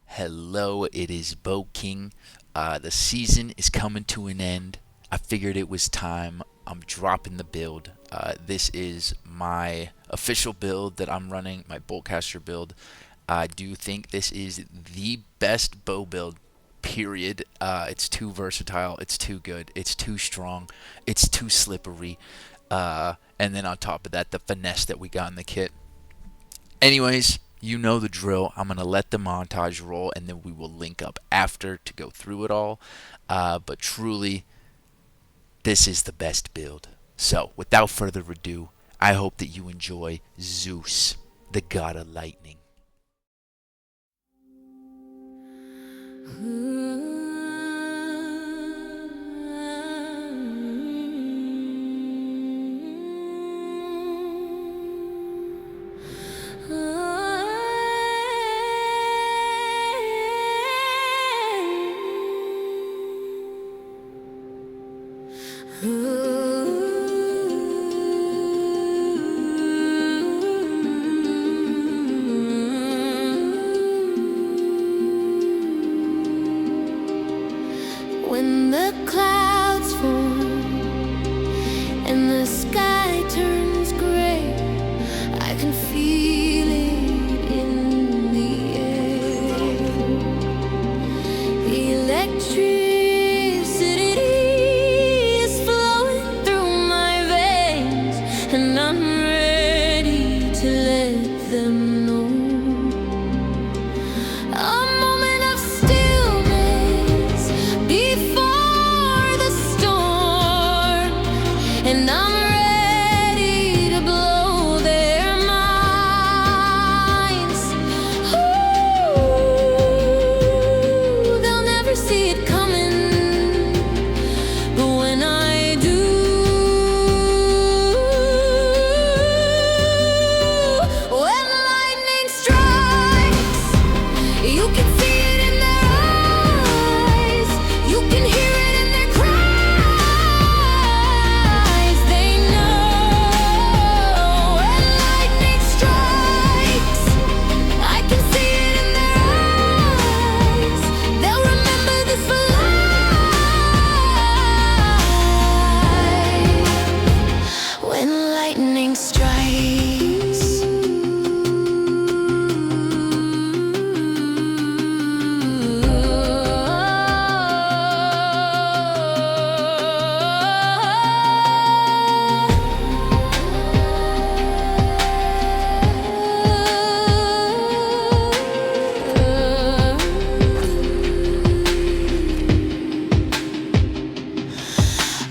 Hello, it is Bowking. The season is coming to an end. I figured it was time. I'm dropping the build. This is my official build that I'm running, my Boltcaster build. I do think this is the best bow build, period. It's too versatile, it's too good, it's too strong, it's too slippery. And then on top of that, the finesse that we got in the kit. Anyways, you know the drill. I'm going to let the montage roll, and then we will link up after to go through it all. But truly, this is the best build. So, without further ado, I hope that you enjoy Zeus, the god of lightning. When the clouds form and the sky turns gray, I can feel it in the air. Electricity is flowing through my veins, and I'm ready to let them know. A moment of stillness before the storm, and I'm ready to blow their minds. Ooh, they'll never see it coming, but when I do, when lightning strikes, you can see it in their eyes, you can hear it in their cries. They know when lightning strikes, I can see it in their eyes. They'll remember this for life. When lightning strikes.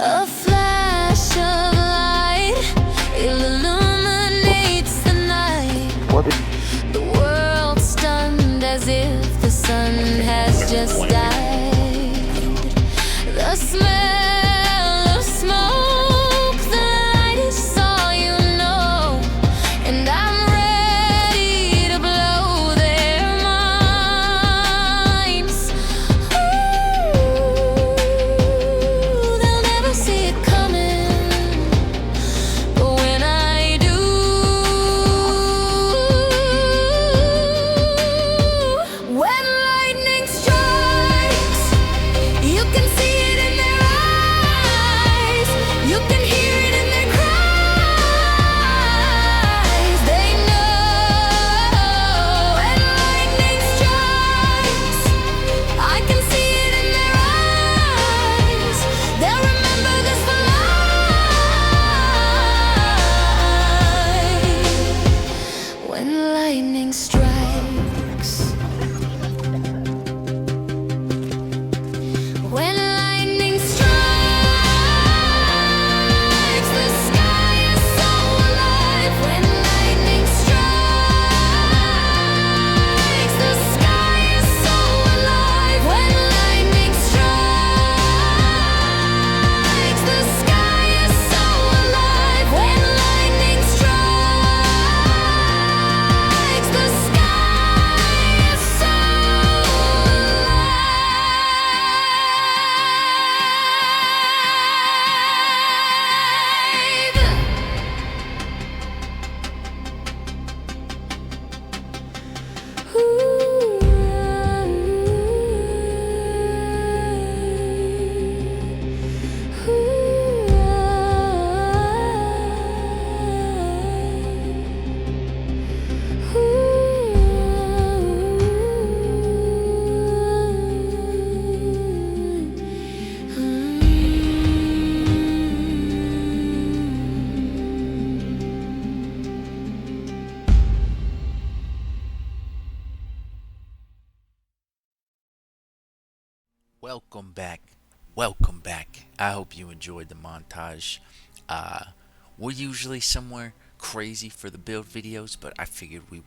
A flash of light illuminates the night. The world stunned as if the sun has just died. The smell of smoke, the light is all you know, and I'm ready to blow their minds. Ooh, they'll never see it coming, but when I do, when lightning strikes. welcome back. Welcome back. I hope you enjoyed the montage. Uh, we're usually somewhere crazy for the build videos, but I figured we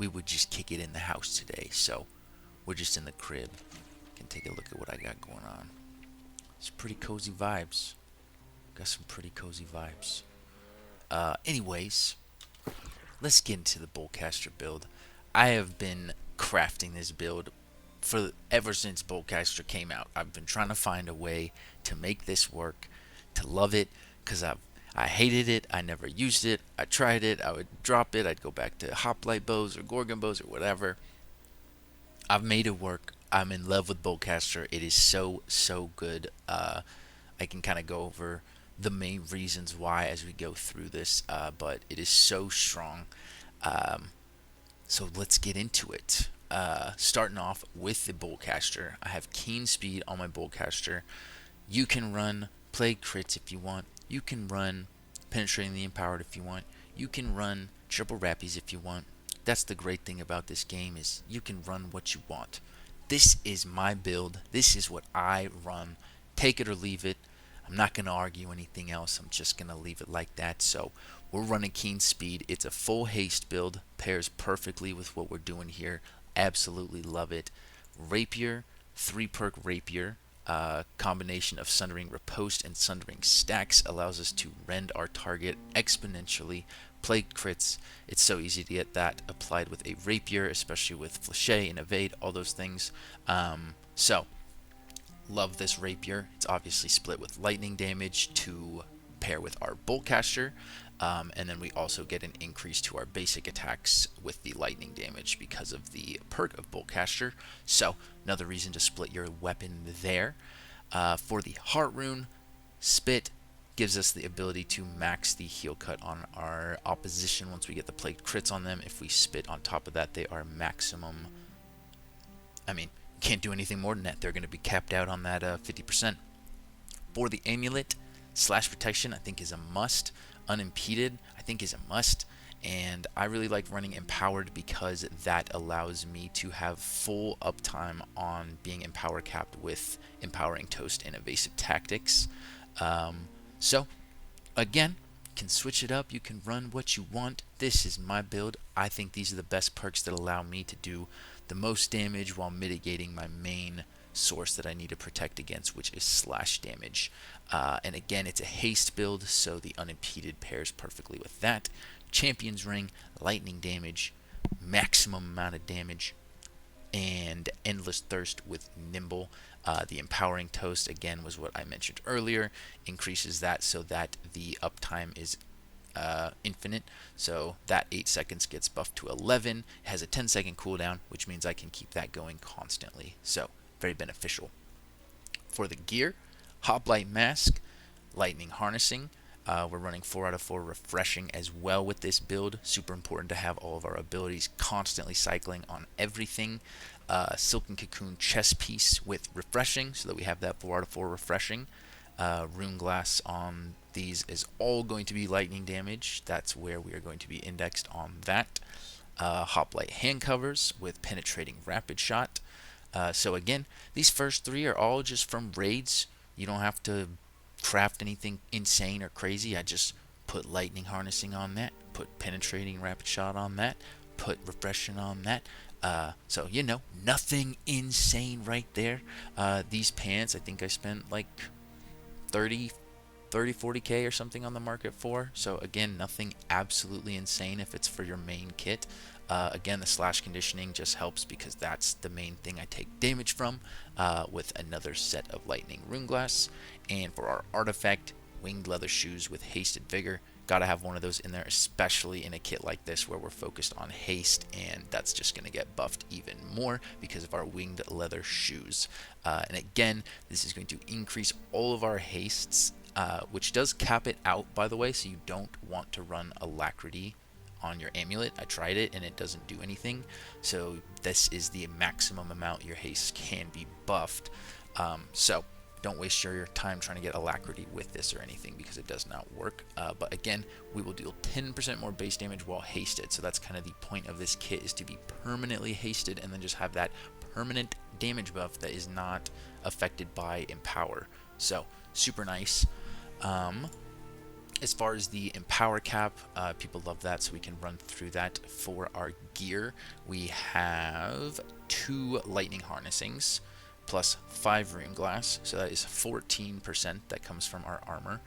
would just kick it in the house today. So we're just in the crib. Can take a look at what I got going on. It's pretty cozy vibes. Got some pretty cozy vibes. Anyways, let's get into the Boltcaster build. I have been crafting this build for ever since Boltcaster came out. I've been trying to find a way to make this work, to love it, because I hated it. I never used it. I tried it. I would drop it. I'd go back to hoplite bows or gorgon bows or whatever. I've made it work. I'm in love with Boltcaster. It is so good. I can kind of go over the main reasons why as we go through this, but it is so strong. Um, so let's get into it. Starting off with the Boltcaster, I have keen speed on my Boltcaster. You can run plague crits if you want. You can run penetrating the empowered if you want. You can run triple rappies if you want. That's the great thing about this game is you can run what you want. This is my build. This is what I run. Take it or leave it. I'm not going to argue anything else. I'm just going to leave it like that. So we're running keen speed. It's a full haste build. Pairs perfectly with what we're doing here. Absolutely love it. Rapier, 3 perk Rapier. Combination of Sundering Riposte and Sundering Stacks allows us to rend our target exponentially. Plague crits, it's so easy to get that applied with a Rapier, especially with Flechet and Evade, all those things. So, love this Rapier. It's obviously split with lightning damage to pair with our Boltcaster. And then we also get an increase to our basic attacks with the lightning damage because of the perk of Boltcaster. So, another reason to split your weapon there. For the Heart Rune, Spit gives us the ability to max the heal cut on our opposition once we get the plagued crits on them. If we spit on top of that, they are maximum. I mean, can't do anything more than that. They're going to be capped out on that 50%. For the Amulet, Slash Protection I think is a must. Unimpeded I think is a must. And I really like running Empowered because that allows me to have full uptime on being empower capped with Empowering Toast and Evasive Tactics. So, again, can switch it up. You can run what you want. This is my build. I think these are the best perks that allow me to do the most damage while mitigating my main source that I need to protect against, which is slash damage. And again, it's a haste build, so the unimpeded pairs perfectly with that. Champion's Ring, lightning damage, maximum amount of damage, and Endless Thirst with Nimble. The Empowering Toast, again, was what I mentioned earlier. Increases that so that the uptime is infinite. So that 8 seconds gets buffed to 11. It has a 10-second cooldown, which means I can keep that going constantly. So, very beneficial. For the gear, Hoplite Mask, Lightning Harnessing. We're running 4 out of 4 Refreshing as well with this build. Super important to have all of our abilities constantly cycling on everything. Silken Cocoon Chest Piece with Refreshing, so that we have that 4 out of 4 Refreshing. Rune Glass on these is all going to be lightning damage. That's where we are going to be indexed on that. Hoplite Hand Covers with Penetrating Rapid Shot. So again, these first 3 are all just from raids. You don't have to craft anything insane or crazy. I just put Lightning Harnessing on that, put Penetrating Rapid Shot on that, put Refreshing on that. So, nothing insane right there. These pants, I think I spent like 40k or something on the market for. So again, nothing absolutely insane if it's for your main kit. Again, the slash conditioning just helps because that's the main thing I take damage from, with another set of lightning rune glass. And for our artifact, winged leather shoes with hasted vigor. Gotta have one of those in there, especially in a kit like this where we're focused on haste, and that's just gonna get buffed even more because of our winged leather shoes. And again, this is going to increase all of our hastes, which does cap it out, by the way, so you don't want to run Alacrity on your amulet. I tried it and it doesn't do anything, so this is the maximum amount your haste can be buffed. So don't waste your time trying to get Alacrity with this or anything because it does not work. But again, we will deal 10% more base damage while hasted, so that's kind of the point of this kit, is to be permanently hasted and then just have that permanent damage buff that is not affected by Empower. So, super nice. Um, as far as the Empower cap, people love that, so we can run through that. For our gear, we have 2 lightning harnessings plus 5 rune glass, so that is 14% that comes from our armor.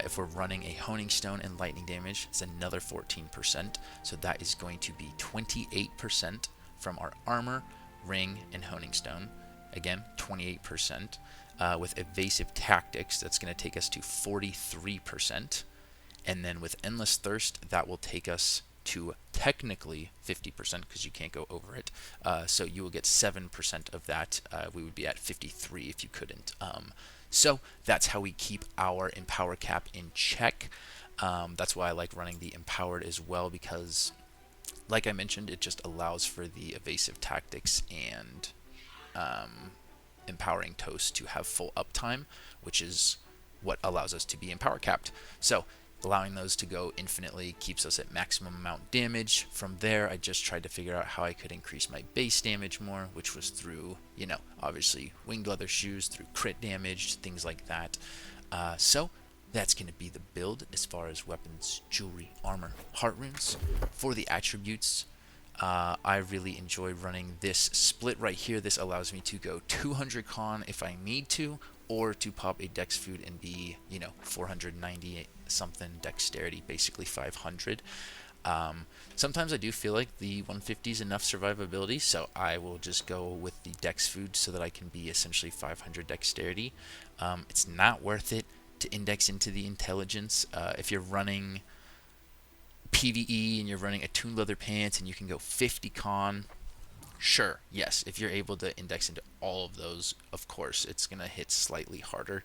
If we're running a honing stone and lightning damage, it's another 14%, so that is going to be 28% from our armor, ring, and honing stone. Again, 28%. With evasive tactics, that's going to take us to 43%. And then with Endless Thirst, that will take us to technically 50% because you can't go over it. So you will get 7% of that. We would be at 53 if you couldn't. So that's how we keep our Empower cap in check. That's why I like running the Empowered as well, because like I mentioned, it just allows for the evasive tactics and empowering toast to have full uptime, which is what allows us to be empower capped. So allowing those to go infinitely keeps us at maximum amount damage. From there, I just tried to figure out how I could increase my base damage more, which was through, obviously winged leather shoes, through crit damage, things like that. So that's going to be the build as far as weapons, jewelry, armor, heart runes. For the attributes, I really enjoy running this split right here. This allows me to go 200 con if I need to, or to pop a dex food and be, 490 something dexterity, basically 500. Sometimes I do feel like the 150 is enough survivability, so I will just go with the dex food so that I can be essentially 500 dexterity. It's not worth it to index into the intelligence. If you're running PvE and you're running attuned leather pants and you can go 50 con, sure, yes, if you're able to index into all of those, of course it's gonna hit slightly harder,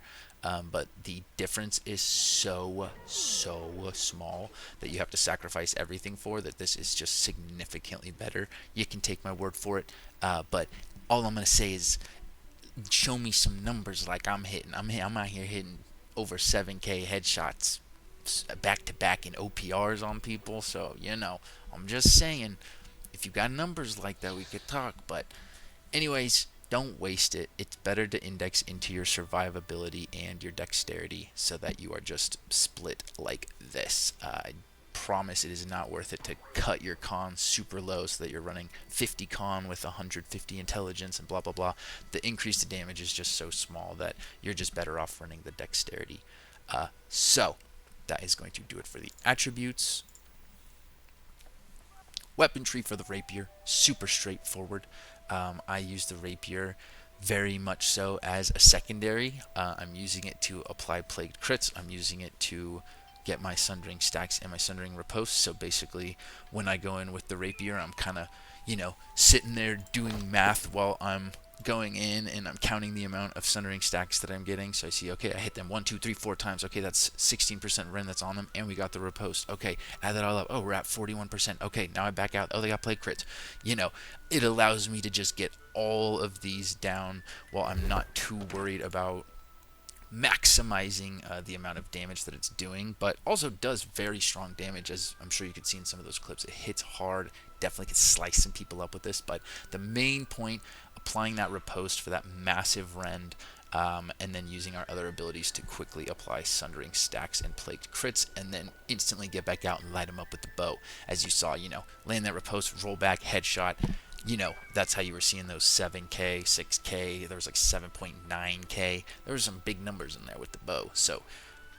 but the difference is so small that you have to sacrifice everything for that. This is just significantly better. You can take my word for it, but all I'm gonna say is show me some numbers like I'm out here hitting over 7k headshots back to back in OPRs on people. So I'm just saying, if you got numbers like that, we could talk. But anyways, don't waste it. It's better to index into your survivability and your dexterity so that you are just split like this. I promise it is not worth it to cut your con super low so that you're running 50 con with 150 intelligence and blah blah blah. The increase to damage is just so small that you're just better off running the dexterity. So that is going to do it for the attributes. Weaponry for the rapier, super straightforward. I use the rapier very much so as a secondary. I'm using it to apply plagued crits. I'm using it to get my sundering stacks and my sundering riposte. So basically, when I go in with the rapier, I'm kind of, sitting there doing math while I'm going in and I'm counting the amount of sundering stacks that I'm getting. So I see, okay, I hit them 1, 2, 3, 4 times. Okay, that's 16% rend that's on them, and we got the riposte. Okay, add that all up. Oh, we're at 41%. Okay, now I back out. Oh, they got plague crits. It allows me to just get all of these down while I'm not too worried about maximizing the amount of damage that it's doing, but also does very strong damage, as I'm sure you could see in some of those clips. It hits hard, definitely could slice some people up with this, but the main point, applying that riposte for that massive rend, and then using our other abilities to quickly apply sundering stacks and plagued crits, and then instantly get back out and light them up with the bow. As you saw, land that riposte, roll back, headshot. That's how you were seeing those 7k, 6k, there was like 7.9k. There were some big numbers in there with the bow. So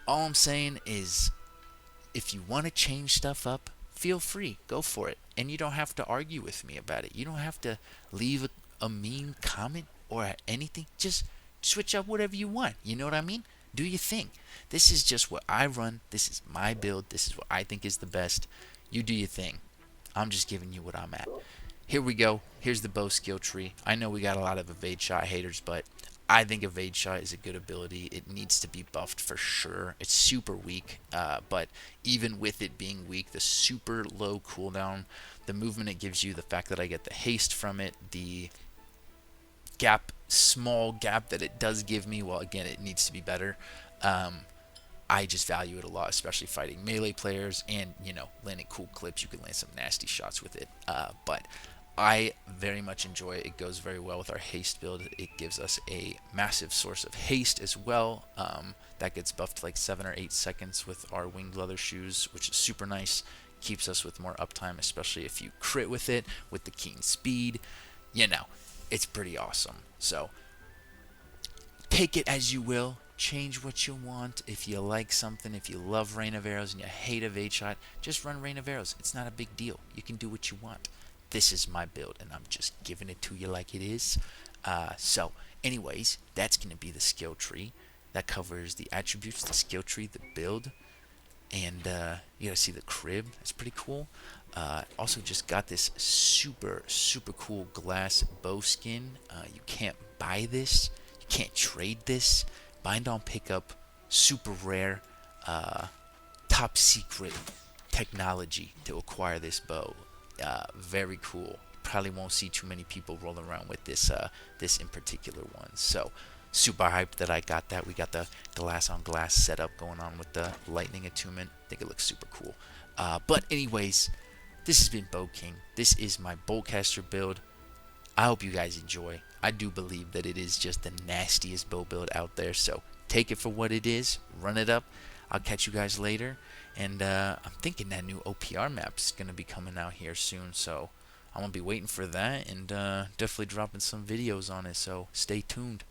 all I'm saying is, if you want to change stuff up, feel free, go for it. And you don't have to argue with me about it. You don't have to leave a mean comment or anything. Just switch up whatever you want. You know what I mean? Do your thing. This is just what I run. This is my build. This is what I think is the best. You do your thing. I'm just giving you what I'm at. Here we go. Here's the bow skill tree. I know we got a lot of evade shot haters, but I think evade shot is a good ability. It needs to be buffed for sure. It's super weak, but even with it being weak, the super low cooldown, the movement it gives you, the fact that I get the haste from it, the small gap that it does give me, well, again, it needs to be better. I just value it a lot, especially fighting melee players and, landing cool clips. You can land some nasty shots with it. But I very much enjoy it. It goes very well with our haste build. It gives us a massive source of haste as well. That gets buffed like 7 or 8 seconds with our winged leather shoes, which is super nice. Keeps us with more uptime, especially if you crit with it, with the keen speed. You know, it's pretty awesome. So, take it as you will. Change what you want. If you like something, if you love Rain of Arrows and you hate Evade Shot, just run Rain of Arrows. It's not a big deal. You can do what you want. This is my build, and I'm just giving it to you like it is. So, anyways, that's going to be the skill tree. That covers the attributes, the skill tree, the build, and you gotta see the crib. That's pretty cool. Also, just got this super cool glass bow skin. You can't buy this. You can't trade this. Bind on pickup. Super rare. Top secret technology to acquire this bow. Very cool. Probably won't see too many people rolling around with this this in particular one. So super hyped that I got that. We got the glass on glass setup going on with the lightning attunement. I think it looks super cool. But anyways, this has been Bowking. This is my Boltcaster build. I hope you guys enjoy. I do believe that it is just the nastiest bow build out there. So take it for what it is. Run it up. I'll catch you guys later. And I'm thinking that new OPR map is going to be coming out here soon. So I'm going to be waiting for that and definitely dropping some videos on it. So stay tuned.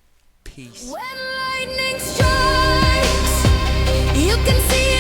Peace. When lightning strikes, you can see